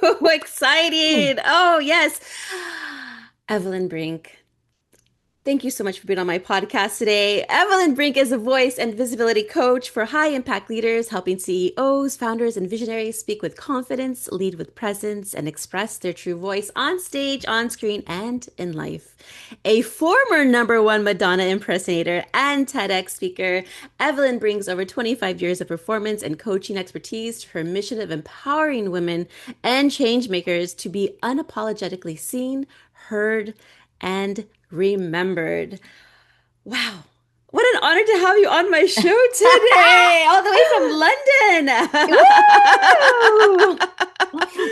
excited. Oh, yes. Evelyne Brink. Thank you so much for being on my podcast today. Evelyne Brink is a voice and visibility coach for high impact leaders, helping CEOs, founders, and visionaries speak with confidence, lead with presence, and express their true voice on stage, on screen, and in life. A former number one Madonna impersonator and TEDx speaker, Evelyne brings over 25 years of performance and coaching expertise to her mission of empowering women and change makers to be unapologetically seen, heard, and remembered. Wow. What an honor to have you on my show today, all the way from Woo! London.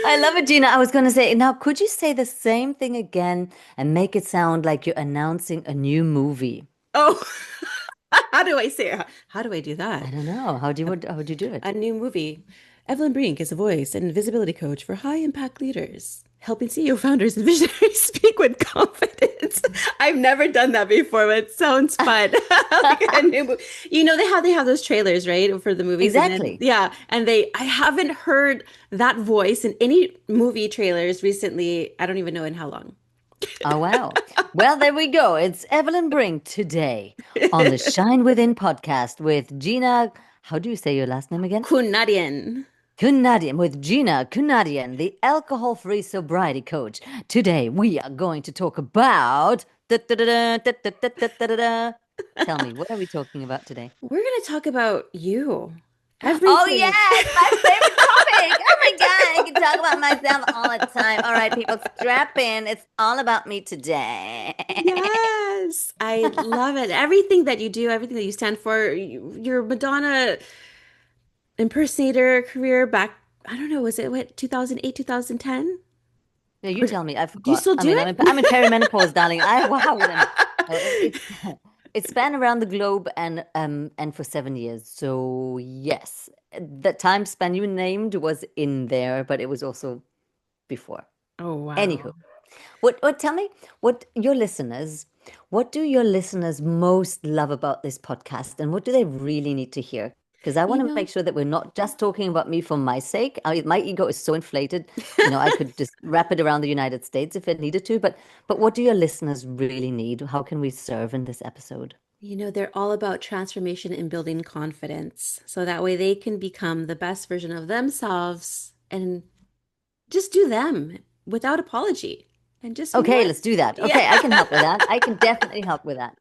I love it, Gina. I was going to say, now, could you say the same thing again and make it sound like you're announcing a new movie? Oh, how do I say it? How do I do I that? don't know. A, How would you do it? a new movie. Evelyne Brink is a voice and visibility coach for high impact leaders, helping CEO founders and visionaries speak with confidence. I've never done that before, but it sounds fun. Like a new movie. They have those trailers, right, for the movies, and then Exactly. yeah, and I haven't heard that voice in any movie trailers recently. I don't even know in how long. Oh, wow. Well, there we go. It's Evelyn Brink today on the Shine Within podcast with Gina. How do you say your last name again? Kunadian. Kunadian with Gina Kunadian, the alcohol-free sobriety coach. Today we are going to talk about. Tell me, what are we talking about today? We're gonna talk about you. Oh Everything. yes, my favorite topic. Oh my God, I can talk about myself all the time. All right, people, strap in. It's all about me today. Yes, I love it. Everything that you do, everything that you stand for, your Madonna impersonator career back, I don't know, was it what, 2008, 2010? No, you Or tell me. I do you forgot. still I do mean, it? I'm in perimenopause, darling. How would I know? No, it spanned around the globe and for 7 years. So yes, the time span you named was in there, but it was also before. Oh, Anywho, wow. what tell me what your listeners, what do your listeners most love about this podcast, and what do they really need to hear? Because I You want to know, make sure that we're not just talking about me for my sake. My ego is so inflated. I could just wrap it around the United States if it needed to, but what do your listeners really need? How can we serve in this episode? they're all about transformation and building confidence. So that way they can become the best version of themselves and just do them without apology. And just, Okay, let's do that. yeah. Okay, I can help with that. I can definitely help with that.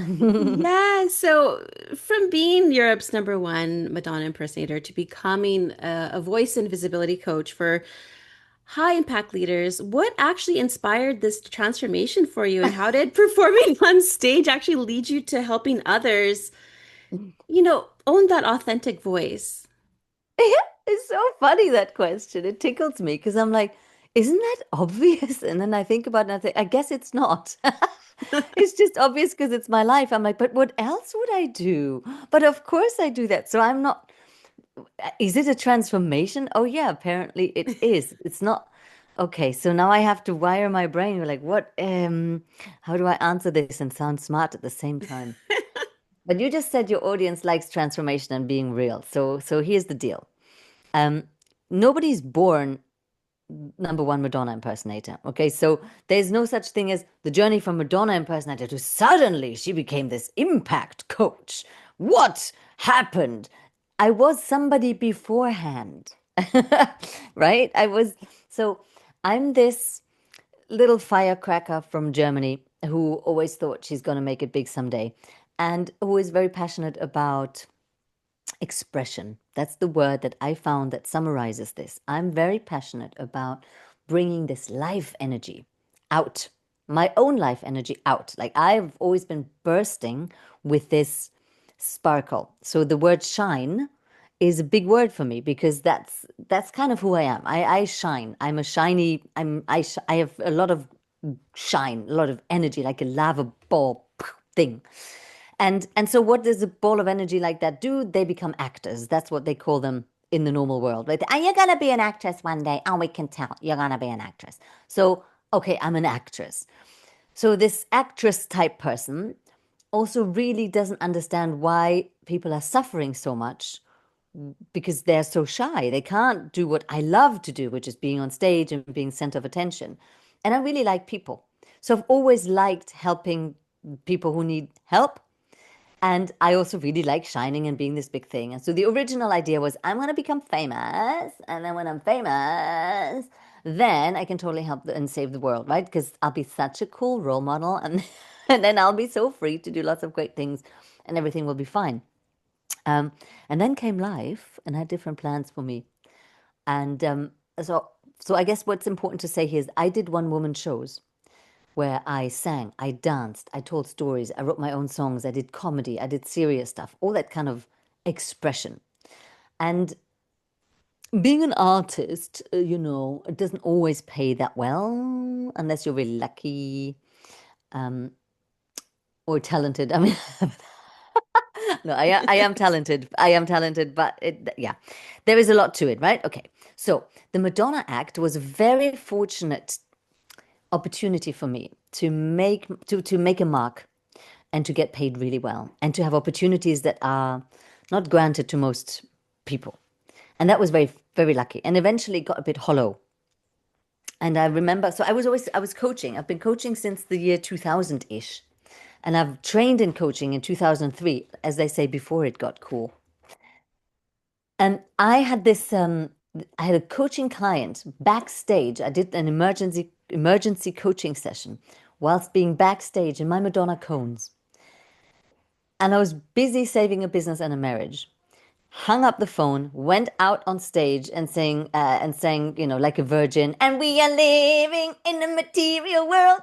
Yeah, so from being Europe's number one Madonna impersonator to becoming a voice and visibility coach for high impact leaders, what actually inspired this transformation for you, and how did performing on stage actually lead you to helping others, own that authentic voice? Yeah, it's so funny that question. It tickles me because I'm like, isn't that obvious? And then I think about it and I think, I guess it's not. It's just obvious because it's my life. I'm like, but what else would I do? But of course I do that. So I'm not, is it a transformation? Oh, yeah, apparently it is. It's not. Okay, so now I have to wire my brain. You're like, how do I answer this and sound smart at the same time? But you just said your audience likes transformation and being real. So here's the deal. Um, Nobody's born number one Madonna impersonator. Okay, so there's no such thing as the journey from Madonna impersonator to suddenly she became this impact coach. What happened? I was somebody beforehand, right? So I'm this little firecracker from Germany who always thought she's going to make it big someday and who is very passionate about expression. That's the word that I found that summarizes this. I'm very passionate about bringing this life energy out, my own life energy out. Like I've always been bursting with this sparkle. So the word shine is a big word for me because that's kind of who I am. I shine. I'm a shiny. I have a lot of shine, a lot of energy, like a lava ball thing. And so what does a ball of energy like that do? They become actors. That's what they call them in the normal world. Right? Are you gonna be an actress one day? Oh, we can tell. You're gonna be an actress. So, okay, I'm an actress. So this actress type person also really doesn't understand why people are suffering so much because they're so shy. They can't do what I love to do, which is being on stage and being center of attention. And I really like people. So I've always liked helping people who need help. And I also really like shining and being this big thing. And so the original idea was I'm going to become famous. And then when I'm famous, then I can totally help and save the world, right? Because I'll be such a cool role model. And, and then I'll be so free to do lots of great things and everything will be fine. Um, and then came life and had different plans for me. And so I guess what's important to say here is I did one woman shows where I sang, I danced, I told stories, I wrote my own songs, I did comedy, I did serious stuff, all that kind of expression. And being an artist, it doesn't always pay that well unless you're really lucky um, or talented. I mean, no, I am talented. I am talented, but yeah, there is a lot to it, right? Okay. So the Madonna act was a very fortunate opportunity for me to make a mark and to get paid really well and to have opportunities that are not granted to most people. And that was very, very lucky. And eventually got a bit hollow. And I remember, so I was coaching. I've been coaching since the year 2000-ish. And I've trained in coaching in 2003, as they say, before it got cool. And I had a coaching client backstage. I did an emergency coaching session whilst being backstage in my Madonna cones. And I was busy saving a business and a marriage. Hung up the phone, went out on stage and sang, like a virgin, and we are living in a material world,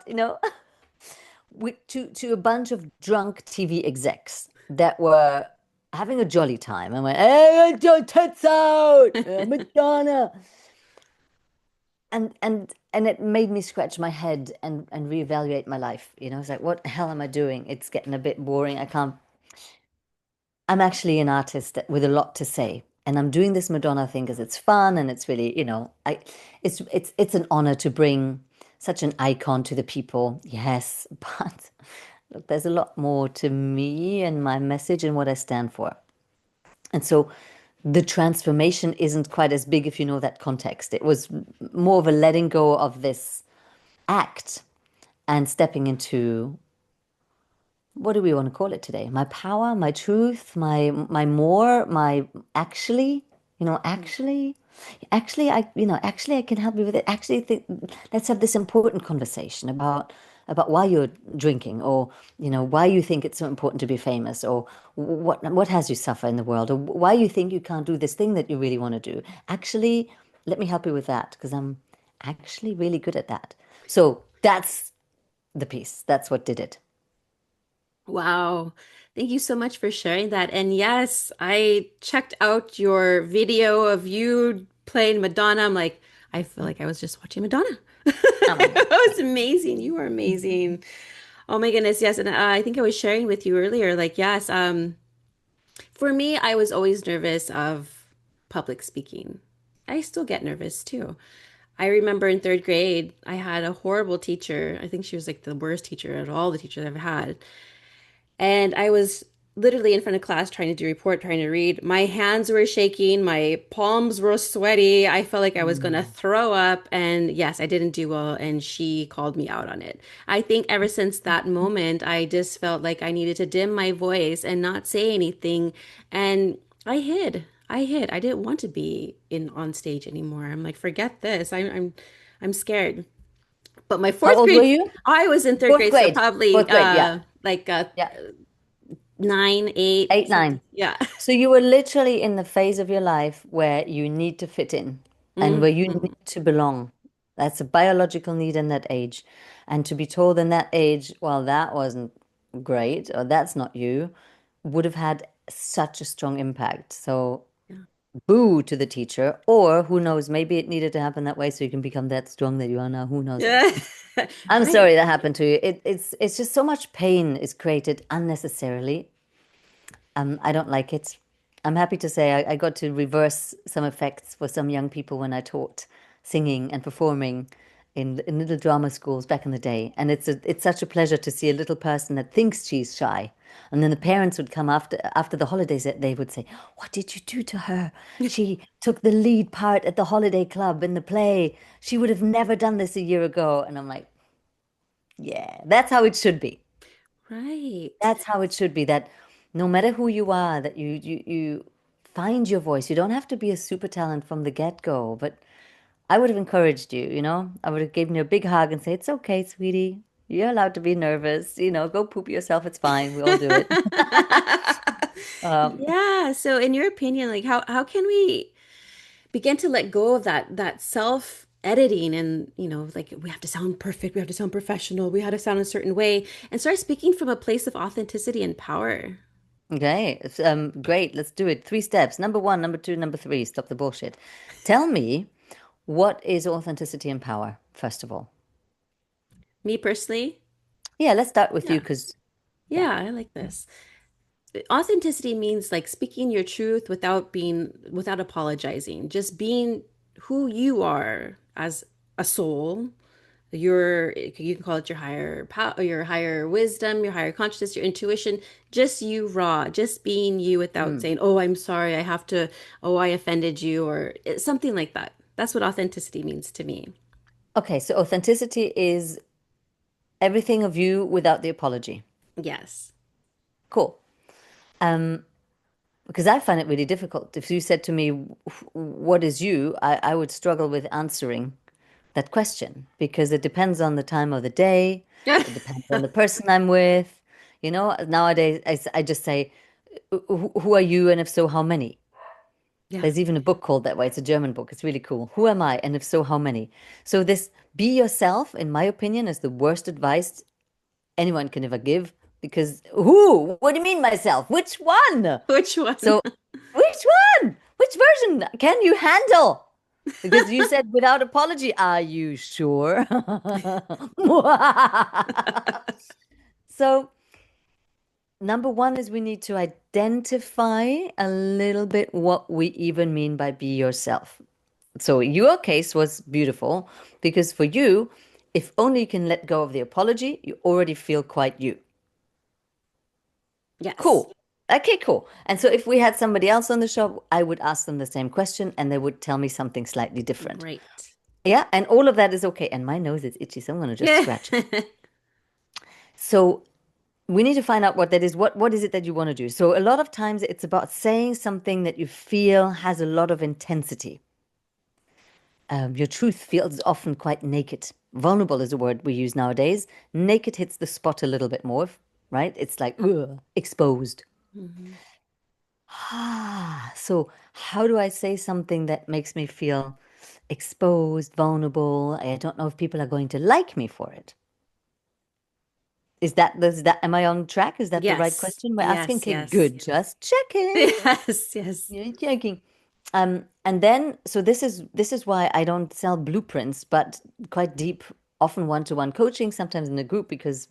to a bunch of drunk TV execs that were having a jolly time. I went, hey, tits out, Madonna. And it made me scratch my head and reevaluate my life. It's like, what the hell am I doing? It's getting a bit boring. I'm actually an artist with a lot to say. And I'm doing this Madonna thing because it's fun and it's really, it's an honor to bring such an icon to the people. Yes, but look, there's a lot more to me and my message and what I stand for. And so the transformation isn't quite as big if you know that context. It was more of a letting go of this act and stepping into, what do we want to call it today? My power, my truth, my more, my actually, actually I can help you with it. Actually, let's have this important conversation about why you're drinking, or why you think it's so important to be famous, or what has you suffer in the world, or why you think you can't do this thing that you really want to do. Actually, let me help you with that because I'm actually really good at that. So that's the piece. That's what did it. Wow. Thank you so much for sharing that. And yes, I checked out your video of you playing Madonna. I'm like, I feel like I was just watching Madonna. Um, It was amazing. You were amazing. Oh my goodness, yes. And I think I was sharing with you earlier, like, yes, for me, I was always nervous of public speaking. I still get nervous too. I remember in third grade, I had a horrible teacher. I think she was like the worst teacher of all the teachers I've had. And I was literally in front of class trying to do a report, trying to read. My hands were shaking, my palms were sweaty. I felt like I was going to mm. throw up. And yes, I didn't do well. And she called me out on it. I think ever since that moment, I just felt like I needed to dim my voice and not say anything. And I hid. I hid. I didn't want to be in on stage anymore. I'm like, forget this. I'm scared. But my How fourth old were grade, you? I was in third Fourth grade, so grade. probably Fourth grade. Yeah. like Yeah. 9, 8, 8, something. 9. Yeah. So you were literally in the phase of your life where you need to fit in and where you need Hmm. to belong. That's a biological need in that age. And to be told in that age, well, that wasn't great, or that's not you, would have had such a strong impact. So Yeah. boo to the teacher, or who knows, maybe it needed to happen that way so you can become that strong that you are now. Who knows? Yeah. I'm Right. sorry that happened to you. It's just so much pain is created unnecessarily. I don't like it. I'm happy to say I got to reverse some effects for some young people when I taught singing and performing. in little drama schools back in the day, and it's such a pleasure to see a little person that thinks she's shy, and then the parents would come after the holidays. That they would say, "What did you do to her? She took the lead part at the holiday club in the play. She would have never done this a year ago." And I'm like, "Yeah, that's how it should be. Right. That's how it should be. That no matter who you are, that you find your voice. You don't have to be a super talent from the get-go, but." I would have encouraged you, you know? I would have given you a big hug and say, "It's okay, sweetie. You're allowed to be nervous. Go poop yourself. It's fine. We all do it." Um, Yeah. So in your opinion, like how can we begin to let go of that self editing and like we have to sound perfect, we have to sound professional, we have to sound a certain way and start speaking from a place of authenticity and power? okay. Great. Let's do it. 3 steps. Number one, number two, number three. Stop the bullshit. Tell me, what is authenticity and power, first of all? Me personally, Yeah, let's start with you yeah. because, yeah. Yeah, I like this. Authenticity means like speaking your truth without apologizing, just being who you are as a soul. You can call it your higher power, your higher wisdom, your higher consciousness, your intuition, just you raw, just being you without Mm. saying, "Oh, I'm sorry, I have to, oh, I offended you," or something like that. That's what authenticity means to me. Okay, so authenticity is everything of you without the apology. Yes. Cool. Um, because I find it really difficult. If you said to me, "What is you?" I would struggle with answering that question because it depends on the time of the day. It depends on the person I'm with. Nowadays I just say, "Who are you? And if so, how many?" Yeah. There's even a book called that way. It's a German book. It's really cool. Who am I? And if so, how many? So this be yourself, in my opinion, is the worst advice anyone can ever give because who? What do you mean myself? Which one? Which one? So which one? Which version can you handle? Because you said without apology. Are you sure? So, number one is we need to identify a little bit what we even mean by be yourself. So, your case was beautiful because for you, if only you can let go of the apology, you already feel quite you. Yes. Cool. Okay, cool. And so if we had somebody else on the show, I would ask them the same question and they would tell me something slightly different. Right. Yeah, and all of that is okay. And my nose is itchy, so I'm going to just Yeah. scratch it. So we need to find out what that is. What is it that you want to do? So a lot of times it's about saying something that you feel has a lot of intensity. Your truth feels often quite naked. Vulnerable is a word we use nowadays. Naked hits the spot a little bit more, right? It's like ugh, exposed. Mhm. So how do I say something that makes me feel exposed, vulnerable? I don't know if people are going to like me for it. Am I on track? Is that the right Yes. question we're asking? Yes. Okay, Yes. good. Just checking. Yes. Yes. You're checking. And then so this is why I don't sell blueprints, but quite deep, often one-to-one coaching, sometimes in a group, because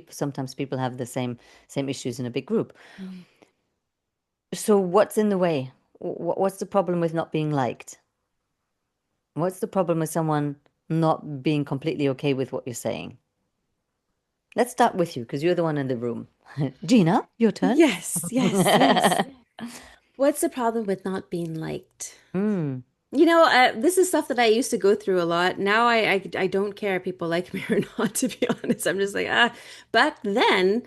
sometimes people have the same issues in a big group. Mm. So what's in the way? What's the problem with not being liked? What's the problem with someone not being completely okay with what you're saying? Let's start with you because you're the one in the room. Gina, your turn. Yes. Yes. Yes. What's the problem with not being liked? Mm, This is stuff that I used to go through a lot. Now I don't care if people like me or not, to be honest. I'm just like, ah. Back then,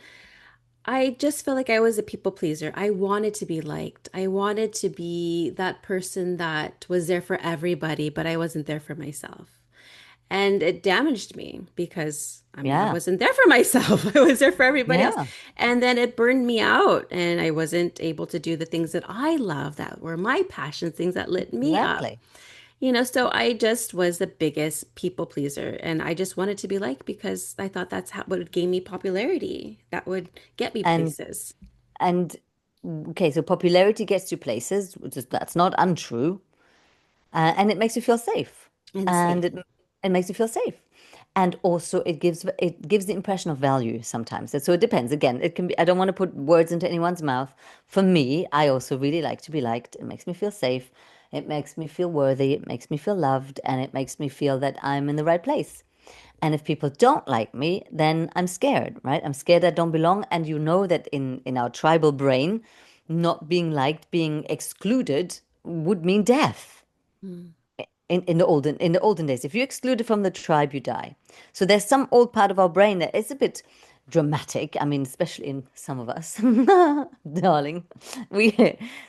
I just felt like I was a people pleaser. I wanted to be liked. I wanted to be that person that was there for everybody, but I wasn't there for myself. And it damaged me because I yeah, wasn't there for myself. I was there for everybody else. yeah, And then it burned me out and I wasn't able to do the things that I love, that were my passions, things that lit me up. exactly. So I just was the biggest people pleaser and I just wanted to be liked because I thought that's what would gain me popularity. That would get me And places. and okay, so popularity gets you places, that's not untrue, and it makes you feel safe, And and safe. it makes you feel safe, and also it gives the impression of value sometimes. So it depends. Again, it can be. I don't want to put words into anyone's mouth. For me, I also really like to be liked. It makes me feel safe. It makes me feel worthy. It makes me feel loved. And it makes me feel that I'm in the right place. And if people don't like me, then I'm scared, right? I'm scared I don't belong. And you know that in our tribal brain, not being liked, being excluded would mean death Mm. in the olden days. If you're excluded from the tribe, you die. So there's some old part of our brain that is a bit dramatic. I mean, especially in some of us, darling. We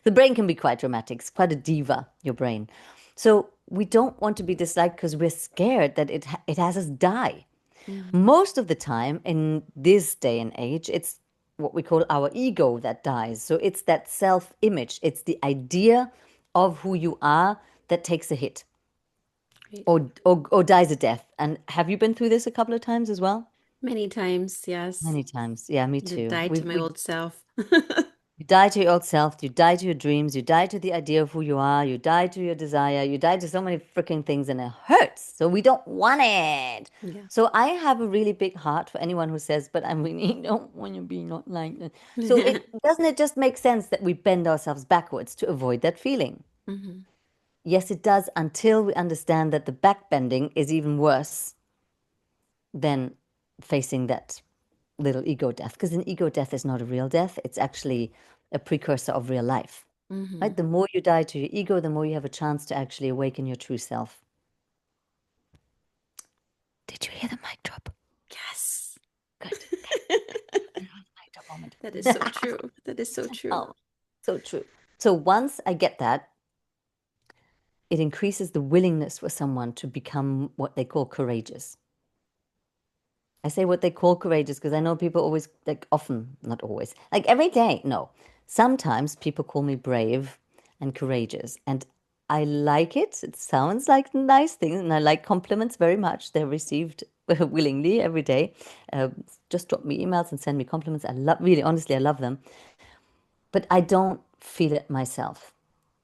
the brain can be quite dramatic. It's quite a diva, your brain. So we don't want to be disliked because we're scared that it has us die. Mm. Most of the time in this day and age, it's what we call our ego that dies. So it's that self-image. It's the idea of who you are that takes a hit Great. or dies a death. And have you been through this a couple of times as well? Many times, yes. Many times. Yeah, me To too. die to my We old self. you die to your old self, you die to your dreams, you die to the idea of who you are, you die to your desire, you die to so many freaking things and it hurts. So we don't want it. Yeah. So I have a really big heart for anyone who says, but I really don't want to be not like that. So it doesn't it just make sense that we bend ourselves backwards to avoid that feeling? Hmm. Yes, it does until we understand that the backbending is even worse than facing that little ego death. Because an ego death is not a real death, it's actually a precursor of real life. Hmm. Right? The more you die to your ego, the more you have a chance to actually awaken your true self. Did you hear the mic drop? Yes. Good. Okay. Mic drop moment. That is so true. That is so true. Oh, so true. So once I get that, it increases the willingness for someone to become what they call courageous. I say what they call courageous because I know people always, like often, not always, like every day. No, sometimes people call me brave and courageous. And I like it. It sounds like a nice thing. And I like compliments very much. They're received willingly every day. Uh, just drop me emails and send me compliments. I love, really, honestly, I love them. But I don't feel it myself.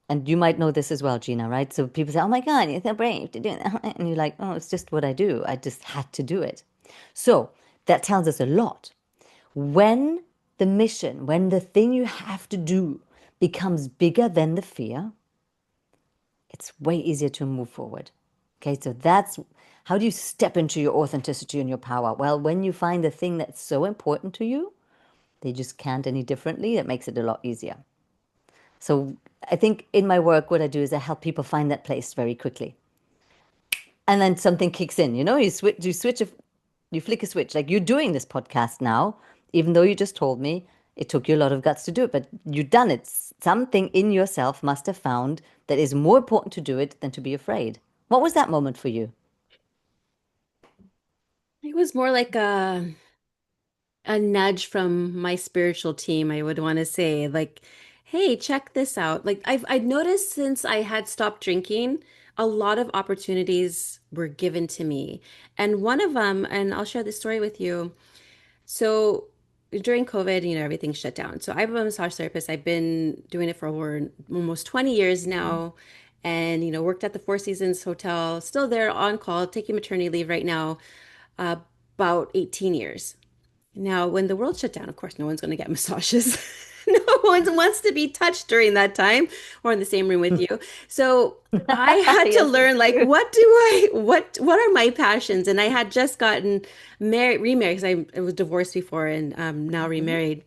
And you might know this as well, Gina, right? So people say, oh my God, you're so brave to do that. And you're like, oh, it's just what I do. I just had to do it. So that tells us a lot. When the mission, when the thing you have to do becomes bigger than the fear, it's way easier to move forward. Okay, so that's how do you step into your authenticity and your power? Well, when you find the thing that's so important to you, they just can't any differently, it makes it a lot easier. So I think in my work, what I do is I help people find that place very quickly. And then something kicks in, you flick a switch. Like you're doing this podcast now, even though you just told me it took you a lot of guts to do it, but you've done it. Something in yourself must have found that is more important to do it than to be afraid. What was that moment for you? It was more like a nudge from my spiritual team, I would want to say, like, hey, check this out. Like I've noticed since I had stopped drinking, a lot of opportunities were given to me. And one of them, and I'll share this story with you. So during COVID, everything shut down. So I'm a massage therapist. I've been doing it for over almost 20 years now. And, worked at the Four Seasons Hotel, still there on call, taking maternity leave right now, uh, about 18 years. Now, when the world shut down, of course, no one's going to get massages. No one wants to be touched during that time or in the same room with you. So I had to Yes, learn, it's like, true. what are my passions? And I had just gotten remarried because I was divorced before and now Mhm. remarried.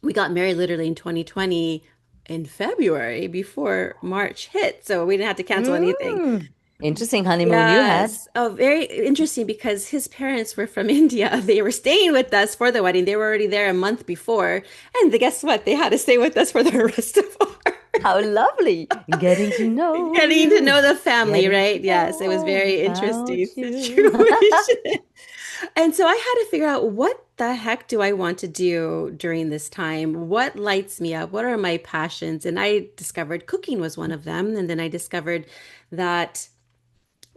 We got married literally in 2020 in February before March hit. So we didn't have to cancel anything. Interesting honeymoon you had. Yes. Oh, very interesting because his parents were from India. They were staying with us for the wedding. They were already there a month before. And guess what? They had to stay with us for the rest of our How lovely. Getting to know getting to you. know the family, Getting to right? Yes, know it was all very interesting about you. situation. And so I had to figure out what the heck do I want to do during this time? What lights me up? What are my passions? And I discovered cooking was one of them. And then I discovered that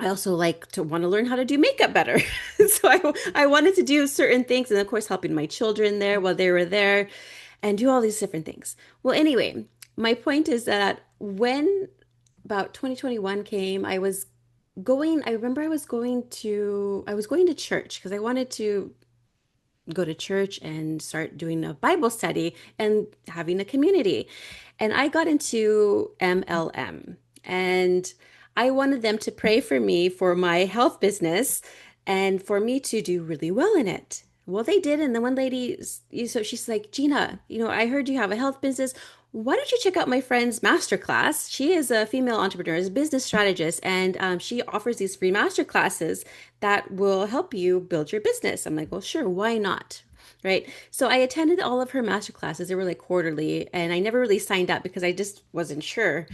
I also like to want to learn how to do makeup better. So I wanted to do certain things and of course helping my children there while they were there and do all these different things. Well, anyway, my point is that when about 2021 came, I remember I was going to church because I wanted to go to church and start doing a Bible study and having a community. And I got into MLM. and I wanted them to pray for me for my health business and for me to do really well in it. Well, they did. And the one lady, so she's like, Gina, I heard you have a health business. Why don't you check out my friend's masterclass? She is a female entrepreneur, is a business strategist, and she offers these free master classes that will help you build your business. I'm like, well, sure, why not? Right. So I attended all of her master classes. They were like quarterly, and I never really signed up because I just wasn't sure.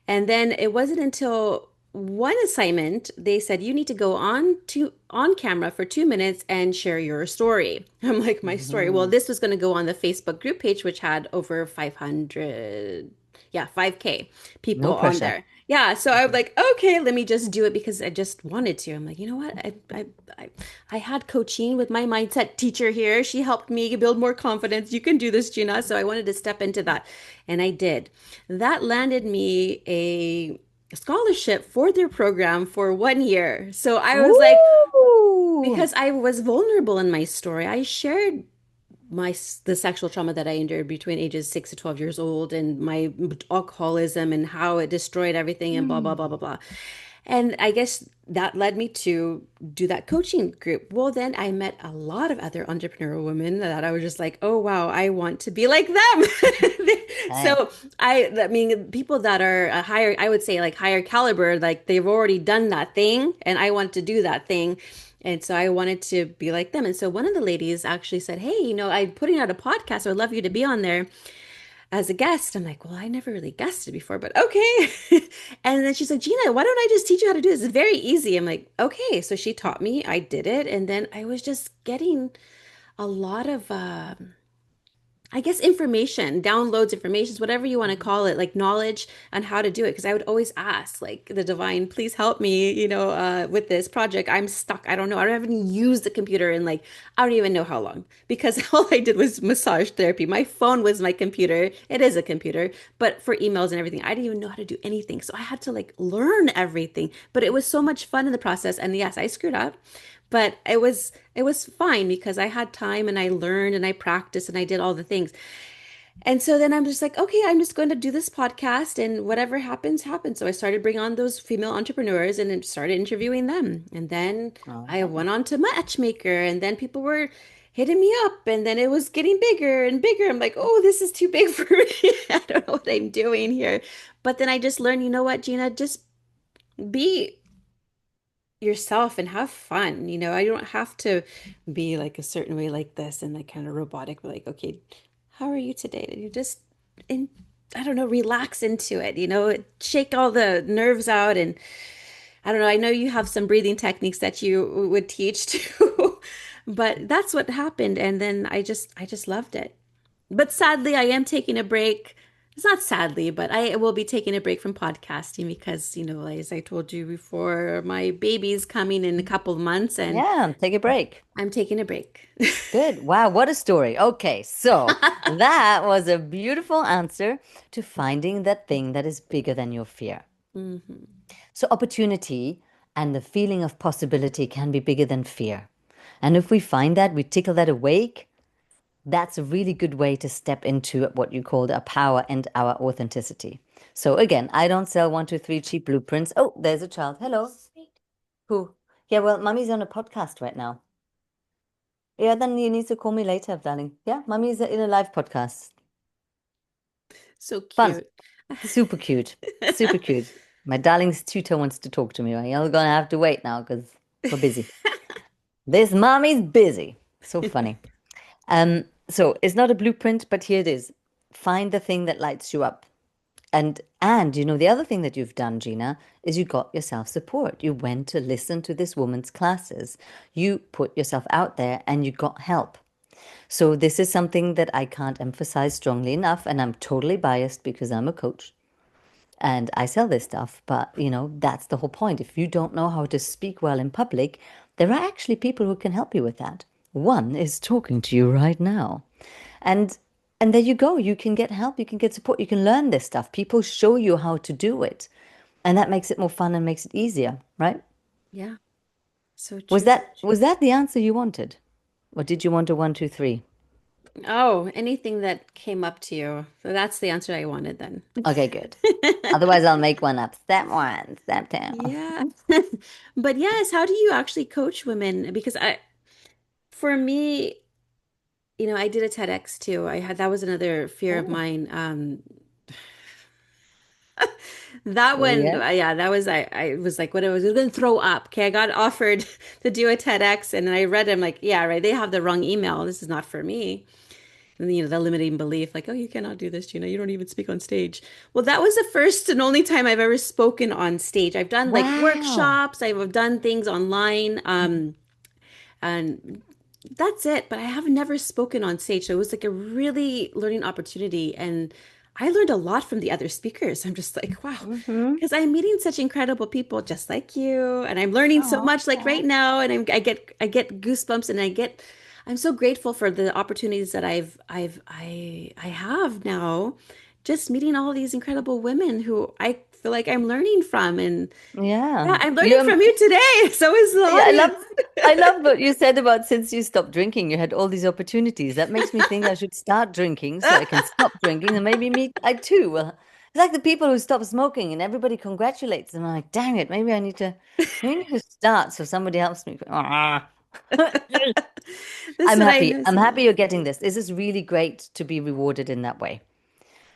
And then it wasn't until one assignment they said you need to go on camera for 2 minutes and share your story. I'm like, my story. Well, Mhm. this was going to go on the Facebook group page, which had over 500, yeah, 5K people No on pressure. there. Yeah, so I was Mhm. like, okay, let me just do it because I just wanted to. I'm like, you know what? I, I had coaching with my mindset teacher here. She helped me build more confidence. You can do this, Gina. So I wanted to step into that, and I did. That landed me a scholarship for their program for 1 year. So I was like, Ooh. because I was vulnerable in my story, I shared the sexual trauma that I endured between ages 6 to 12 years old and my alcoholism and how it destroyed everything and blah blah blah blah Mm. blah. And I guess that led me to do that coaching group. Well, then I met a lot of other entrepreneurial women that I was just like, oh wow, I want to be like them. Hey. So I mean, people that are a higher, I would say like higher caliber, like they've already done that thing, and I want to do that thing. And so I wanted to be like them. And so one of the ladies actually said, hey, I'm putting out a podcast. So I'd love you to be on there as a guest. I'm like, well, I never really guested before, but okay. And then she's like, Gina, why don't I just teach you how to do this? It's very easy. I'm like, okay. So she taught me, I did it. And then I was just getting a lot of, I guess information, downloads, informations, whatever you want to call it, like knowledge on how to do it. Because I would always ask, like the divine, please help me, with this project. I'm stuck. I don't know. I haven't even used the computer in like, I don't even know how long because all I did was massage therapy. My phone was my computer. It is a computer, but for emails and everything, I didn't even know how to do anything. So I had to like learn everything. But it was so much fun in the process. And yes, I screwed up. But it was fine because I had time and I learned and I practiced and I did all the things. And so then I'm just like, okay, I'm just going to do this podcast and whatever happens, happens. So I started bringing on those female entrepreneurs and then started interviewing them. And then I Oh. went on to Matchmaker and then people were hitting me up and then it was getting bigger and bigger. I'm like, oh, this is too big for me. I don't know what I'm doing here. But then I just learned, you know what, Gina, just be yourself and have fun. I don't have to be like a certain way like this and like kind of robotic, but like, okay, how are you today? And you just in I don't know, relax into it, shake all the nerves out and I don't know, I know you have some breathing techniques that you would teach too. But that's what happened and then I just loved it. But sadly, I am taking a break. It's not sadly, but I will be taking a break from podcasting because, as I told you before, my baby's coming in a couple of months and Yeah, take a break. I'm taking a break. Good. Wow, what a story. Okay, so that was a beautiful answer to finding that thing that is bigger than your fear. Hmm. So, opportunity and the feeling of possibility can be bigger than fear. And if we find that, we tickle that awake, that's a really good way to step into what you called our power and our authenticity. So, again, I don't sell 1, 2, 3 cheap blueprints. Oh, there's a child. Hello. Who? Yeah, well, mommy's on a podcast right now. Yeah, then you need to call me later, darling. Yeah, mommy's in a live podcast. So Fun. cute. Super cute. Super cute. My darling's tutor wants to talk to me. You're gonna have to wait now because we're busy. This mommy's busy. So funny. So it's not a blueprint, but here it is. Find the thing that lights you up. And the other thing that you've done, Gina, is you got yourself support. You went to listen to this woman's classes. You put yourself out there and you got help. So this is something that I can't emphasize strongly enough, and I'm totally biased because I'm a coach and I sell this stuff, but that's the whole point. If you don't know how to speak well in public, there are actually people who can help you with that. One is talking to you right now. And and there you go. You can get help, you can get support, you can learn this stuff. People show you how to do it. And that makes it more fun and makes it easier, right? Yeah, so Was true. that was that the answer you wanted? Or did you want a 1, 2, 3? Oh, anything that came up to you. So that's the answer I wanted then. Okay, good. Otherwise, I'll make one up. Step one, step two. Yeah. But yes, how do you actually coach women? Because for me, I did a TEDx too. That was another fear of Oh, mine. That oh one, yeah. yeah, that was I was like, what I was going to throw up. Okay, I got offered to do a TEDx, and then I read it. I'm like, yeah, right. They have the wrong email. This is not for me. And the limiting belief, like, oh, you cannot do this, Gina. You don't even speak on stage. Well, that was the first and only time I've ever spoken on stage. I've done like Wow. workshops. I've done things online. And that's it. But I have never spoken on stage. So it was like a really learning opportunity. And I learned a lot from the other speakers. I'm just like, wow, Mm-hmm. because I'm meeting such incredible people just like you. And I'm learning so much like right Oh, now. And I get goosebumps and I'm so grateful for the opportunities that I have now, just meeting all these incredible women who I feel like I'm learning from. And yeah. yeah, I'm learning from you today. So is the Yeah, audience. I love what you said about since you stopped drinking, you had all these opportunities. That makes me think I should start drinking so I can stop drinking and maybe me I too will. It's like the people who stop smoking and everybody congratulates them. I'm like, dang it, maybe I need to start so somebody helps me. Ah. That's what I know. I'm So happy you're getting this. This is really great to be rewarded in that way.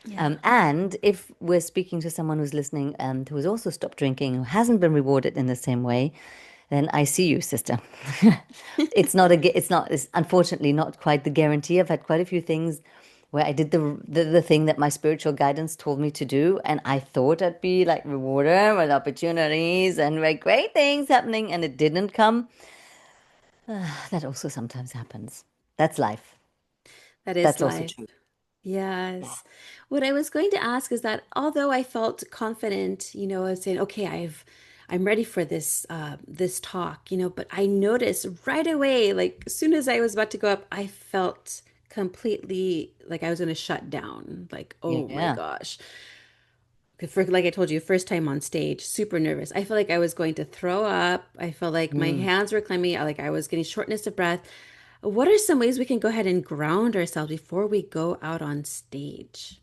yeah, And if we're speaking to someone who's listening and who has also stopped drinking, who hasn't been rewarded in the same way, then I see you, sister. It's unfortunately not quite the guarantee. I've had quite a few things where I did the thing that my spiritual guidance told me to do, and I thought I'd be like rewarded with opportunities and like great things happening, and it didn't come. That also sometimes happens. That's life. that is That's also life. true. Yeah. Yes. What I was going to ask is that although I felt confident, of saying, okay, I'm ready for this talk, but I noticed right away, like as soon as I was about to go up, I felt completely like I was going to shut down. Like, oh my Yeah. gosh. Like I told you, first time on stage, super nervous. I felt like I was going to throw up. I felt like my Mm. hands were clammy, like I was getting shortness of breath. What are some ways we can go ahead and ground ourselves before we go out on stage?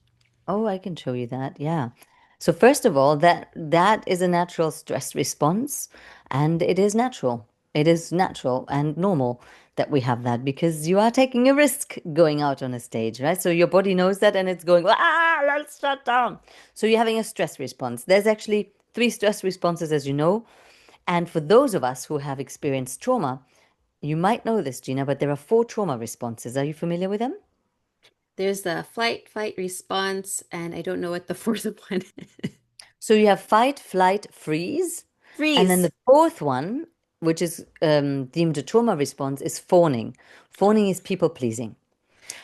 Oh, I can show you that. Yeah. So first of all, that is a natural stress response, and it is natural. It is natural and normal that we have that because you are taking a risk going out on a stage, right? So your body knows that and it's going, let's shut down. So you're having a stress response. There's actually three stress responses, as you know. And for those of us who have experienced trauma, you might know this, Gina, but there are four trauma responses. Are you familiar with them? There's the flight, fight, response, and I don't know what the fourth one is. So you have fight, flight, freeze. And then Freeze. the fourth one, which is deemed a trauma response, is fawning. Fawning is people pleasing.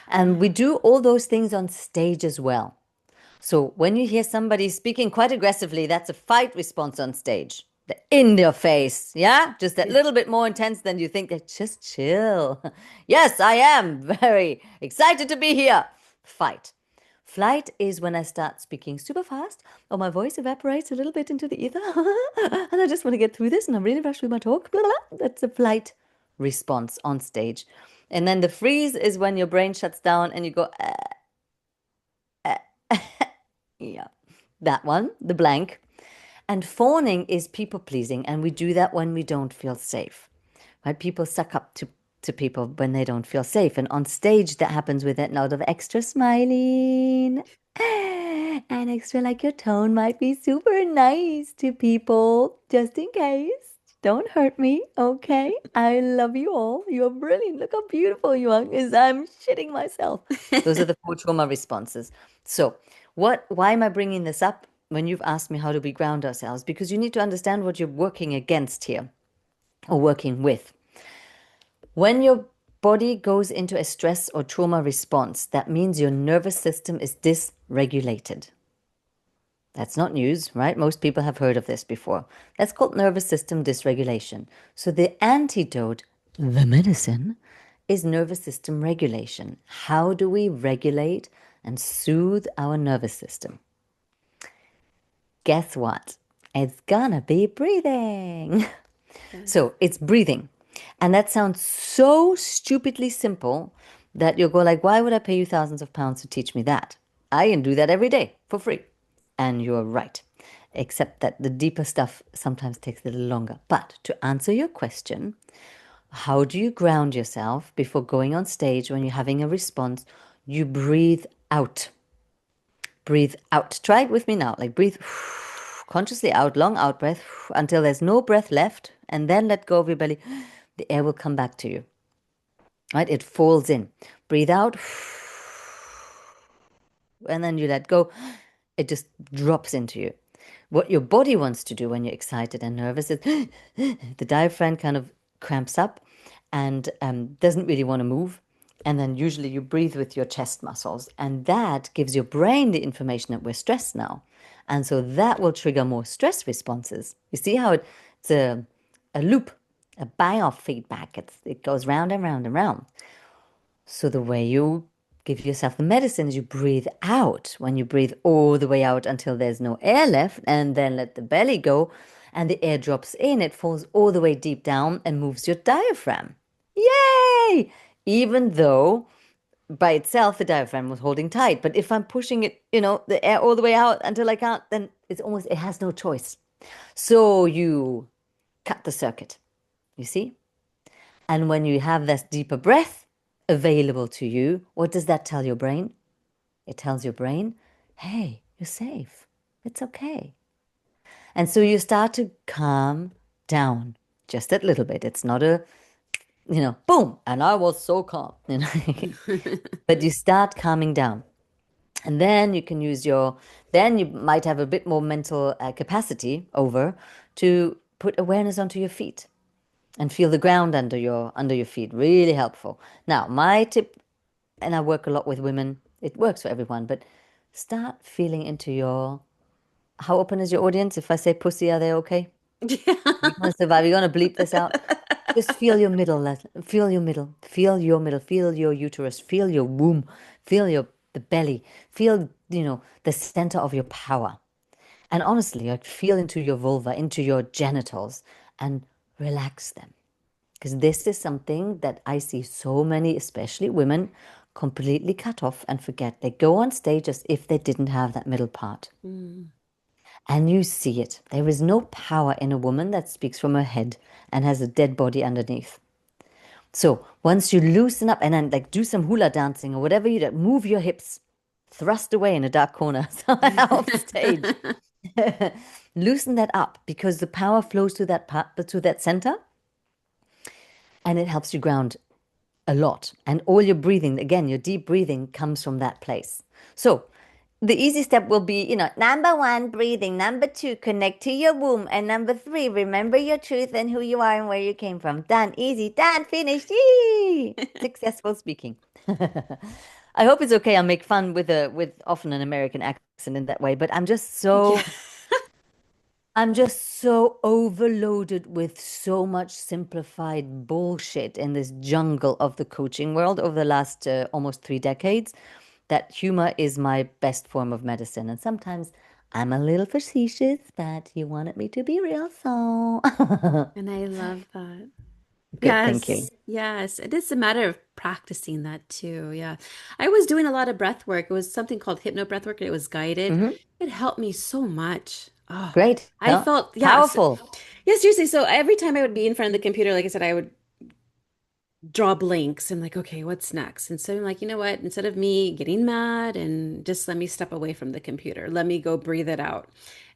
And we do all those things on stage as well. So when you hear somebody speaking quite aggressively, that's a fight response on stage. The in your face, yeah? Just that Yeah. little bit more intense than you think. That just chill. Yes, I am very excited to be here. Fight. Flight is when I start speaking super fast, or my voice evaporates a little bit into the ether, and I just want to get through this, and I'm really rushed with my talk. Blah, blah. That's a flight response on stage. And then the freeze is when your brain shuts down and you go, yeah, that one, the blank. And fawning is people pleasing, and we do that when we don't feel safe. Right? People suck up to people when they don't feel safe. And on stage, that happens with a lot of extra smiling and extra, like your tone might be super nice to people, just in case. Don't hurt me, okay? I love you all. You're brilliant. Look how beautiful you are, because I'm shitting myself. Those are the four trauma responses. So, why am I bringing this up when you've asked me how do we ground ourselves? Because you need to understand what you're working against here or working with. When your body goes into a stress or trauma response, that means your nervous system is dysregulated. That's not news, right? Most people have heard of this before. That's called nervous system dysregulation. So the antidote, the medicine, is nervous system regulation. How do we regulate and soothe our nervous system? Guess what? It's gonna be breathing. Yes. So it's breathing. And that sounds so stupidly simple, that you'll go like, why would I pay you thousands of pounds to teach me that? I can do that every day for free. And you're right. Except that the deeper stuff sometimes takes a little longer. But to answer your question, how do you ground yourself before going on stage when you're having a response? You breathe out. Breathe out. Try it with me now. Like breathe consciously out, long out breath until there's no breath left, and then let go of your belly. The air will come back to you. Right? It falls in. Breathe out, and then you let go. It just drops into you. What your body wants to do when you're excited and nervous is the diaphragm kind of cramps up and doesn't really want to move. And then usually you breathe with your chest muscles, and that gives your brain the information that we're stressed now. And so that will trigger more stress responses. You see how it's a loop, a biofeedback. Feedback. It goes round and round and round. So the way you give yourself the medicine is you breathe out. When you breathe all the way out until there's no air left, and then let the belly go, and the air drops in, it falls all the way deep down and moves your diaphragm. Yay! Even though by itself the diaphragm was holding tight. But if I'm pushing it, the air all the way out until I can't, then it has no choice. So you cut the circuit, you see? And when you have this deeper breath available to you, what does that tell your brain? It tells your brain, hey, you're safe. It's okay. And so you start to calm down just a little bit. It's not a, boom, and I was so calm, but you start calming down. And then you can then you might have a bit more mental capacity to put awareness onto your feet and feel the ground under your feet. Really helpful. Now, my tip, and I work a lot with women, it works for everyone, but start feeling into how open is your audience? If I say pussy, are they okay? You're gonna survive. You're gonna bleep this out. Just feel your middle, feel your middle, feel your middle, feel your uterus, feel your womb, feel the belly, feel, the center of your power. And honestly, like feel into your vulva, into your genitals, and relax them. Because this is something that I see so many, especially women, completely cut off and forget. They go on stage as if they didn't have that middle part. Mm. And you see it. There is no power in a woman that speaks from her head and has a dead body underneath. So once you loosen up and then like do some hula dancing or whatever you do, move your hips, thrust away in a dark corner off stage. Loosen that up because the power flows to that part, to that center, and it helps you ground a lot. And all your breathing, again, your deep breathing comes from that place. So the easy step will be, number one, breathing. Number two, connect to your womb. And number three, remember your truth and who you are and where you came from. Done, easy, done, finished. Yee! Successful speaking. I hope it's okay. I'll make fun with often an American accent in that way, but Yeah. I'm just so overloaded with so much simplified bullshit in this jungle of the coaching world over the last almost 3 decades that humor is my best form of medicine. And sometimes I'm a little facetious, but you wanted me to be real, so. And I love that. Good, thank you. Yes, yes. It is a matter of practicing that too. Yeah. I was doing a lot of breath work. It was something called hypno breath work. It was guided. Hmm. It helped me so much. Oh, Great. I No? felt, yes. Powerful. Yeah, seriously. So every time I would be in front of the computer, like I said, I would draw blanks and like, okay, what's next? And so I'm like, you know what? Instead of me getting mad and just let me step away from the computer, let me go breathe it out.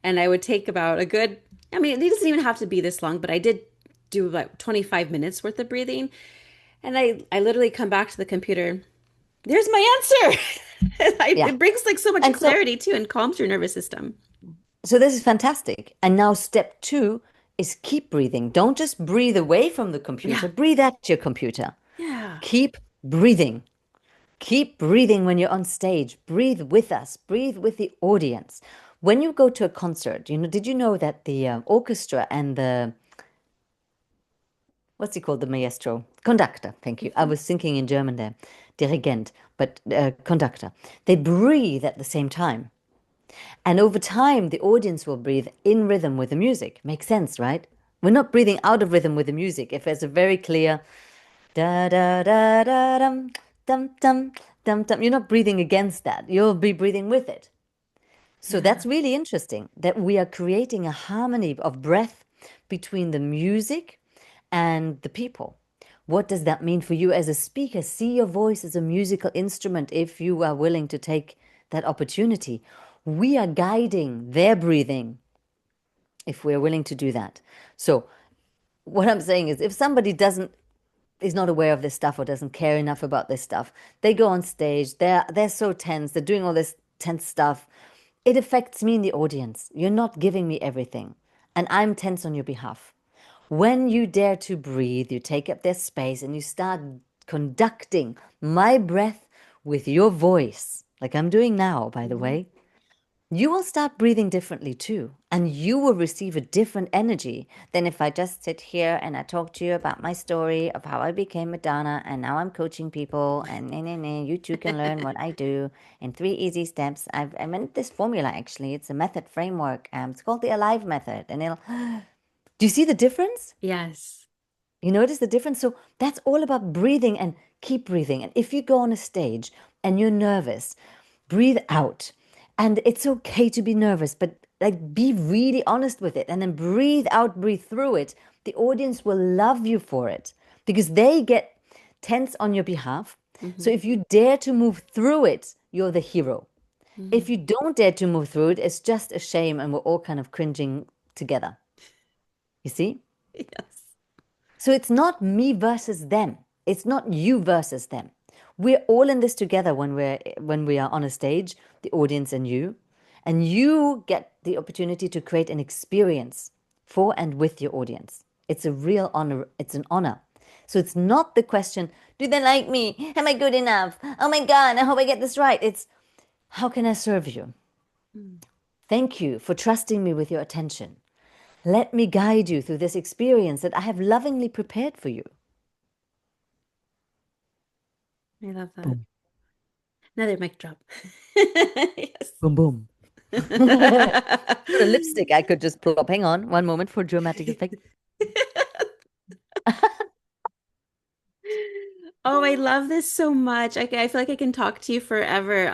And I would take about a good, I mean, it doesn't even have to be this long, but I did do like 25 minutes worth of breathing. And I literally come back to the computer. There's my answer. Yeah. It brings like so much And so clarity too and calms your nervous system. So this is fantastic. And now step two is keep breathing. Don't just breathe away from the Yeah. computer, breathe at your computer. Yeah. Keep breathing. Keep breathing when you're on stage. Breathe with us, breathe with the audience. When you go to a concert, did you know that the orchestra and what's he called, the maestro? Conductor, thank you. I Mhm. was thinking in German there, Dirigent, but conductor. They breathe at the same time. And over time, the audience will breathe in rhythm with the music. Makes sense, right? We're not breathing out of rhythm with the music. If there's a very clear da da da da dum dum, dum, dum, dum. You're not breathing against that. You'll be breathing with it. So Yeah. that's really interesting that we are creating a harmony of breath between the music and the people. What does that mean for you as a speaker? See your voice as a musical instrument if you are willing to take that opportunity. We are guiding their breathing if we're willing to do that. So, what I'm saying is, if somebody doesn't is not aware of this stuff or doesn't care enough about this stuff, they go on stage, they're so tense, they're doing all this tense stuff. It affects me in the audience. You're not giving me everything, and I'm tense on your behalf. When you dare to breathe, you take up their space and you start conducting my breath with your voice, like I'm doing now, by the Mhm. way, you will start breathing differently too. And you will receive a different energy than if I just sit here and I talk to you about my story of how I became Madonna and now I'm coaching people and you too can learn what I do in 3 easy steps. I meant this formula actually. It's a method framework. It's called the Alive method. And it'll, do you see the difference? Yes. You notice the difference? So that's all about breathing and keep breathing. And if you go on a stage and you're nervous, breathe out. And it's okay to be nervous, but like be really honest with it and then breathe out, breathe through it. The audience will love you for it because they get tense on your behalf. So Hmm. if you dare to move through it, you're the hero. If Hmm. you don't dare to move through it, it's just a shame and we're all kind of cringing together. You see? Yes. So it's not me versus them. It's not you versus them. We're all in this together when we are on a stage, the audience and you get the opportunity to create an experience for and with your audience. It's a real honor. It's an honor. So it's not the question, do they like me? Am I good enough? Oh my God, I hope I get this right. It's how can I serve you? Mm. Thank you for trusting me with your attention. Let me guide you through this experience that I have lovingly prepared for you. I love that. Boom, Another mic drop. Yes. boom, boom. Got a lipstick I could just plop. Hang on one moment for dramatic effect. Oh, I love this so much. I feel like I can talk to you forever.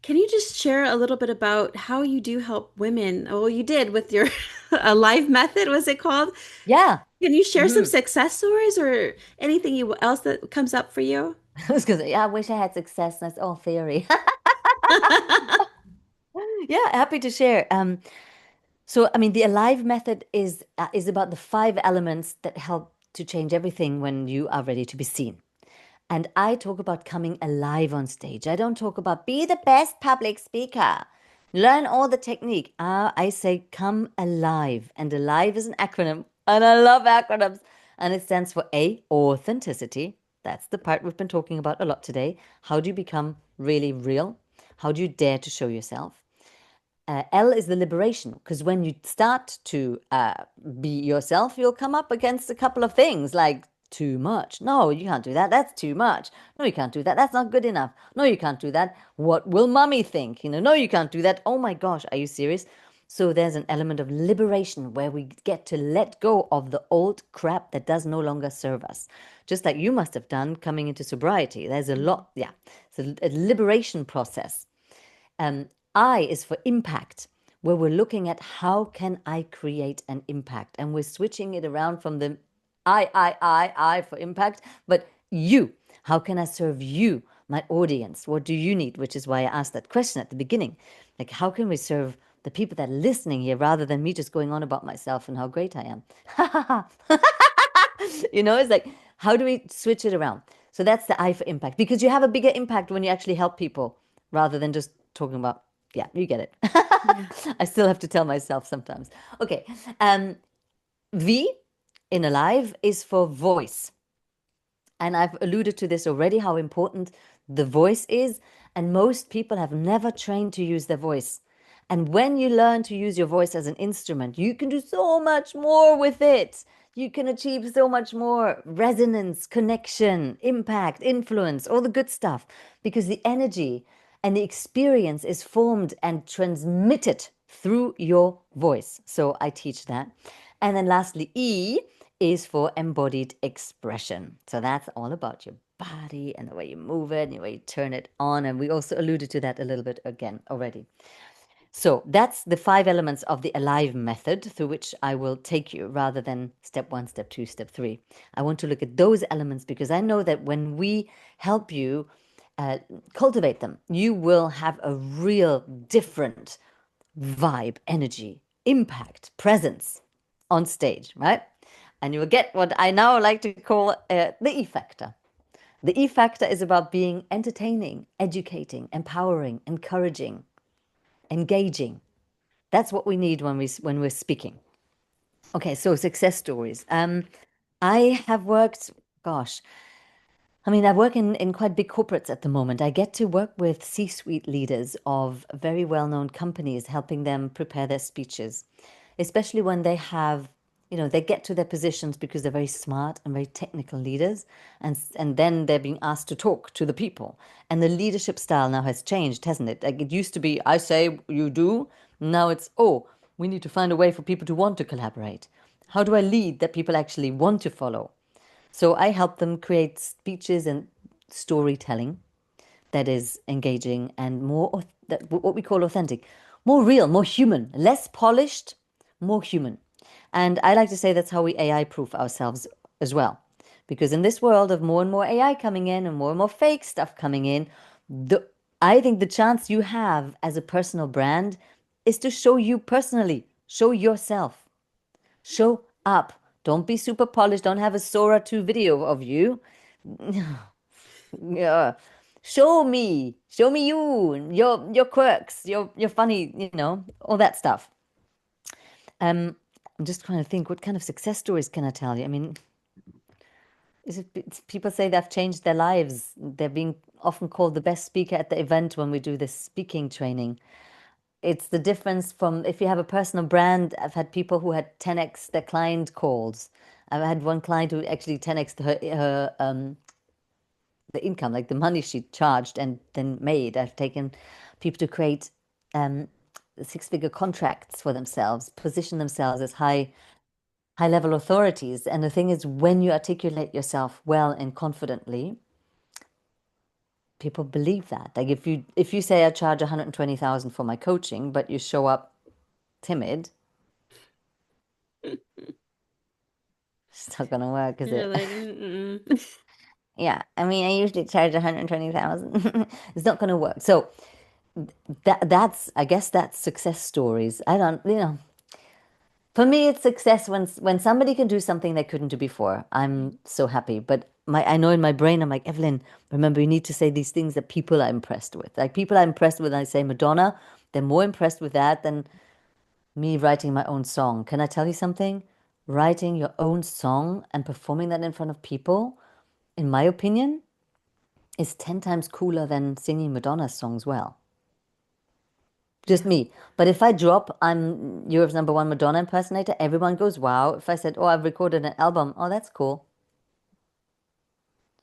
Can you just share a little bit about how you do help women? Oh, you did with your a live method, was it called? Yeah. Can you share some Hmm. success stories or anything else that comes up for you? I was gonna say, yeah, I wish I had success. That's all theory. Yeah, happy to share. So I mean, the Alive method is about the 5 elements that help to change everything when you are ready to be seen. And I talk about coming alive on stage. I don't talk about be the best public speaker. Learn all the technique. I say come alive. And alive is an acronym. And I love acronyms. And it stands for A, authenticity. That's the part we've been talking about a lot today. How do you become really real? How do you dare to show yourself? L is the liberation, because when you start to be yourself, you'll come up against a couple of things like too much. No, you can't do that. That's too much. No, you can't do that. That's not good enough. No, you can't do that. What will mommy think? No, you can't do that. Oh my gosh, are you serious? So there's an element of liberation where we get to let go of the old crap that does no longer serve us. Just like you must have done coming into sobriety. There's a Mhm. lot, yeah. It's a liberation process. I is for impact, where we're looking at how can I create an impact, and we're switching it around from the I for impact, but you. How can I serve you, my audience? What do you need? Which is why I asked that question at the beginning, like how can we serve the people that are listening here, rather than me just going on about myself and how great I am. It's like how do we switch it around? So that's the I for impact, because you have a bigger impact when you actually help people rather than just talking about, yeah, you get it. Yeah. I still have to tell myself sometimes. Okay. Um, V in Alive is for voice. And I've alluded to this already, how important the voice is. And most people have never trained to use their voice. And when you learn to use your voice as an instrument, you can do so much more with it. You can achieve so much more resonance, connection, impact, influence, all the good stuff, because the energy and the experience is formed and transmitted through your voice. So I teach that. And then lastly, E is for embodied expression. So that's all about your body and the way you move it and the way you turn it on. And we also alluded to that a little bit again already. So that's the 5 elements of the Alive method through which I will take you rather than step 1, step 2, step 3. I want to look at those elements because I know that when we help you uh, cultivate them, you will have a real different vibe, energy, impact, presence on stage, right? And you will get what I now like to call the E factor. The E factor is about being entertaining, educating, empowering, encouraging, engaging. That's what we need when we're speaking. Okay, so success stories. I have worked, gosh, I mean, I work in quite big corporates at the moment. I get to work with C-suite leaders of very well-known companies, helping them prepare their speeches, especially when they have, they get to their positions because they're very smart and very technical leaders, and then they're being asked to talk to the people. And the leadership style now has changed, hasn't it? Like it used to be, I say, you do. Now it's, oh, we need to find a way for people to want to collaborate. How do I lead that people actually want to follow? So I help them create speeches and storytelling that is engaging and what we call authentic, more real, more human, less polished, more human. And I like to say that's how we AI proof ourselves as well. Because in this world of more and more AI coming in and more fake stuff coming in, the I think the chance you have as a personal brand is to show you personally, show yourself. Show up. Don't be super polished. Don't have a Sora 2 video of you. Yeah. Show me. Show me you, your quirks, your funny, all that stuff. I'm just trying to think, what kind of success stories can I tell you? I mean, people say they've changed their lives. They're being often called the best speaker at the event when we do this speaking training. It's the difference from if you have a personal brand. I've had people who had 10x their client calls. I've had one client who actually 10x her the income, like the money she charged and then made. I've taken people to create um, 6-figure contracts for themselves, position themselves as high level authorities. And the thing is, when you articulate yourself well and confidently, people believe that. Like if you say I charge 120,000 for my coaching, but you show up timid, it's not gonna work, is You're it? like, mm-mm. Yeah, I mean, I usually charge 120,000. It's not gonna work. So I guess that's success stories. I don't, for me, it's success when somebody can do something they couldn't do before. I'm so happy. But I know in my brain, I'm like, Evelyn, remember, you need to say these things that people are impressed with. Like people are impressed with, I say Madonna, they're more impressed with that than me writing my own song. Can I tell you something? Writing your own song and performing that in front of people, in my opinion, is 10 times cooler than singing Madonna's songs well. Just Yeah, me. But if I drop, I'm Europe's number one Madonna impersonator, everyone goes, wow. If I said, oh, I've recorded an album, oh, that's cool.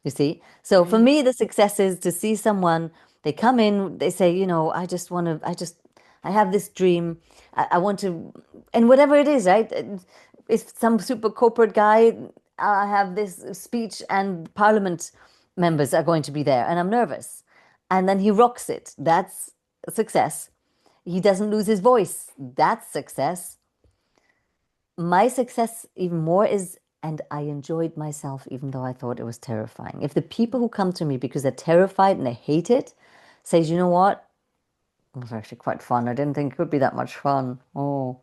You see? So for right. me, the success is to see someone, they come in, they say, I just want to, I have this dream. I want to, and whatever it is, right? If some super corporate guy, I have this speech and parliament members are going to be there and I'm nervous. And then he rocks it. That's a success. He doesn't lose his voice. That's success. My success even more is, and I enjoyed myself even though I thought it was terrifying. If the people who come to me because they're terrified and they hate it says, you know what? It was actually quite fun. I didn't think it would be that much fun. Oh,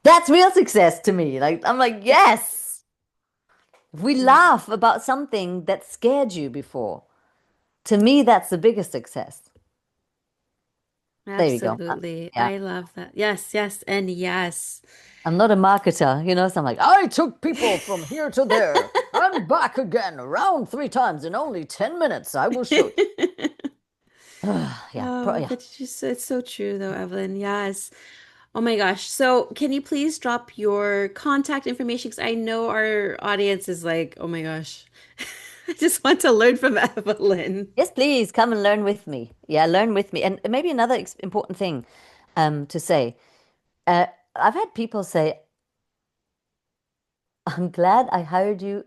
that's real success to me. Like I'm like, yes. If we Yeah, laugh about something that scared you before, to me, that's the biggest success. There you go. absolutely. Yeah. I love that. Yes, yes, and yes. I'm not a marketer, so I'm like, I took people from here to there and back again, around 3 times in only 10 minutes. I will show you. Yeah, Oh, yeah. but it's so true though, Evelyn. Yes. Oh my gosh. So can you please drop your contact information? Because I know our audience is like, oh my gosh. I just want to learn from Evelyn. Yes, please come and learn with me. Yeah, learn with me. And maybe another important thing to say. Uh, I've had people say, I'm glad I hired you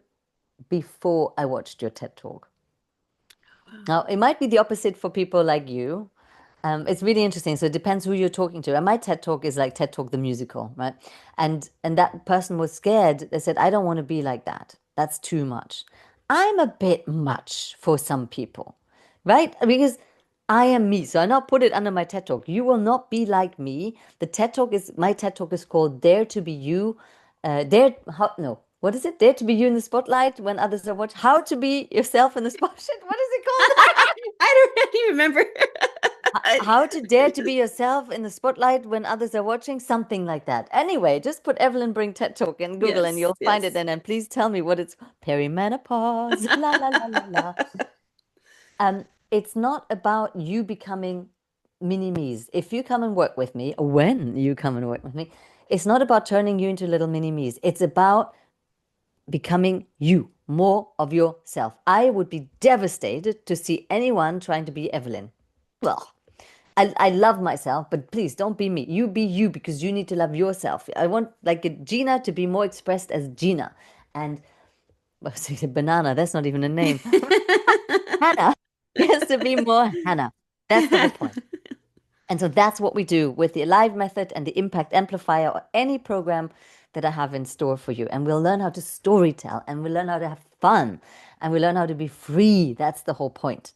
before I watched your TED Talk. Now, it might be the opposite for people like you. It's really interesting. So it depends who you're talking to. And my TED Talk is like TED Talk the musical, right? And that person was scared. They said, I don't want to be like that. That's too much. I'm a bit much for some people, right? Because I am me. So I now put it under my TED Talk. You will not be like me. The TED Talk is my TED Talk is called Dare to Be You. Dare how no. What is it? Dare to be you in the spotlight when others are watching. How to be yourself in the spotlight. What is it called? I don't really remember. How to dare to be yourself in the spotlight when others are watching? Something like that. Anyway, just put Evelyn Brink TED Talk in Google and Yes, you'll find it. yes. And then please tell me what it's perimenopause. La la la la la. It's not about you becoming mini me's. If you come and work with me, or when you come and work with me, it's not about turning you into little mini me's. It's about becoming you, more of yourself. I would be devastated to see anyone trying to be Evelyn. Well, I love myself, but please don't be me. You be you because you need to love yourself. I want like Gina to be more expressed as Gina. And well, banana, that's not even a name. Hannah has to be more Hannah. That's the whole point. And so that's what we do with the Alive method and the Impact Amplifier or any program that I have in store for you. And we'll learn how to storytell and we'll learn how to have fun and we learn how to be free. That's the whole point.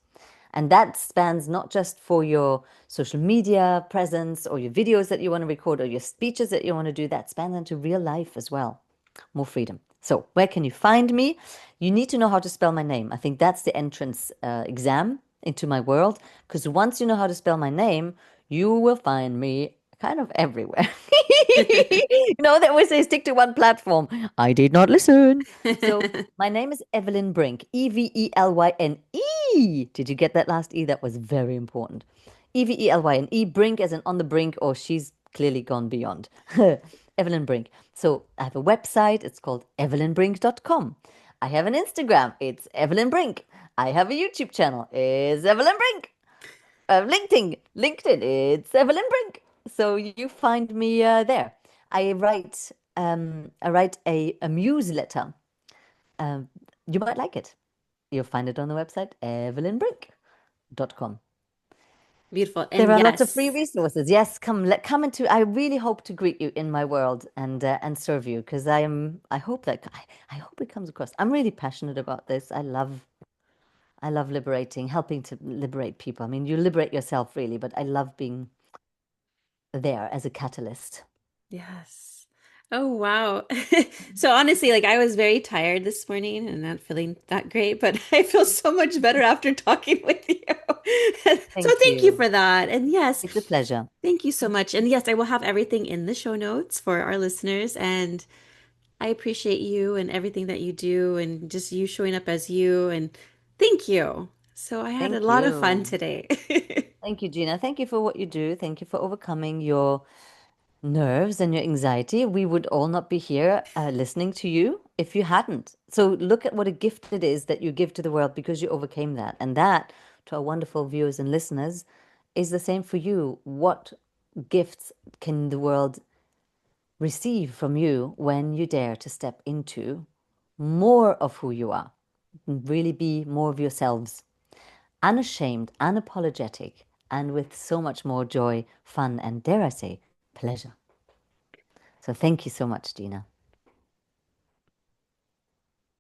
And that spans not just for your social media presence or your videos that you want to record or your speeches that you want to do, that spans into real life as well. More freedom. So, where can you find me? You need to know how to spell my name. I think that's the entrance exam into my world. Because once you know how to spell my name, you will find me kind of everywhere. They always say stick to one platform. I did not listen. So, my name is Evelyne Brink, Evelyne. Did you get that last E? That was very important. Evelyne. Brink as in on the brink, or she's clearly gone beyond. Evelyne Brink. So I have a website. It's called evelynbrink.com. I have an Instagram. It's Evelyne Brink. I have a YouTube channel. It's Evelyne Brink. LinkedIn. It's Evelyne Brink. So you find me there. I write a newsletter. Um, you might like it. You'll find it on the website evelynbrink.com. Beautiful. There And are lots of free yes, resources. Yes, come into. I really hope to greet you in my world and serve you because I am. I hope it comes across. I'm really passionate about this. I love liberating, helping to liberate people. I mean, you liberate yourself really, but I love being there as a catalyst. yes. Oh, wow. So honestly, like I was very tired this morning and not feeling that great, but I feel so much better after talking with you. So Thank thank you you. for that. And yes, It's a pleasure. thank you so much. And yes, I will have everything in the show notes for our listeners. And I appreciate you and everything that you do and just you showing up as you. And thank you. So I had a Thank lot of fun you. today. Thank you, Gina. Thank you for what you do. Thank you for overcoming your nerves and your anxiety. We would all not be here listening to you if you hadn't. So look at what a gift it is that you give to the world because you overcame that. And that, to our wonderful viewers and listeners, is the same for you. What gifts can the world receive from you when you dare to step into more of who you are? Really be more of yourselves, unashamed, unapologetic, and with so much more joy, fun, and dare I say, pleasure. So thank you so much, Gina.